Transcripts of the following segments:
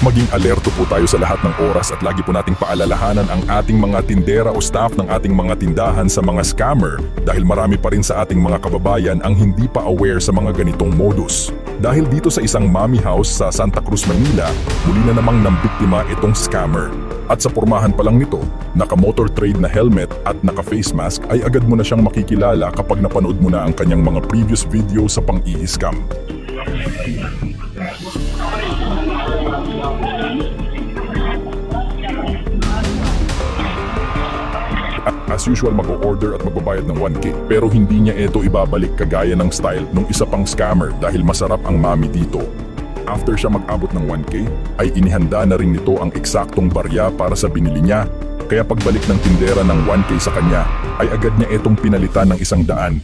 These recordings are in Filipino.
Maging alerto po tayo sa lahat ng oras at lagi po nating paalalahanan ang ating mga tindera o staff ng ating mga tindahan sa mga scammer dahil marami pa rin sa ating mga kababayan ang hindi pa aware sa mga ganitong modus. Dahil dito sa isang mommy house sa Santa Cruz, Manila, muli na namang nambiktima itong scammer. At sa pormahan pa lang nito, naka-motor trade na helmet at naka-face mask ay agad mo na siyang makikilala kapag napanood mo na ang kanyang mga previous video sa pang-i-scam. As usual, mag-o-order at magbabayad ng 1K. Pero hindi niya ito ibabalik kagaya ng style nung isa pang scammer dahil masarap ang mami dito. After siya mag-abot ng 1K, ay inihanda na rin nito ang eksaktong barya para sa binili niya. Kaya pagbalik ng tindera ng 1K sa kanya, ay agad niya itong pinalitan ng 100.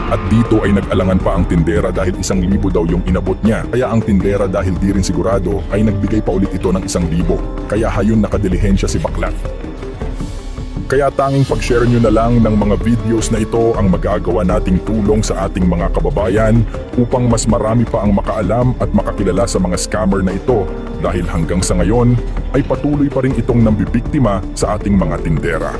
At dito ay nag-alangan pa ang tindera dahil 1,000 daw yung inabot niya. Kaya ang tindera dahil di rin sigurado ay nagbigay pa ulit ito ng 1,000. Kaya hayon nakadilihensya si bakla. Kaya tanging pag-share nyo na lang ng mga videos na ito ang magagawa nating tulong sa ating mga kababayan upang mas marami pa ang makaalam at makakilala sa mga scammer na ito dahil hanggang sa ngayon ay patuloy pa rin itong nambibiktima sa ating mga tindera.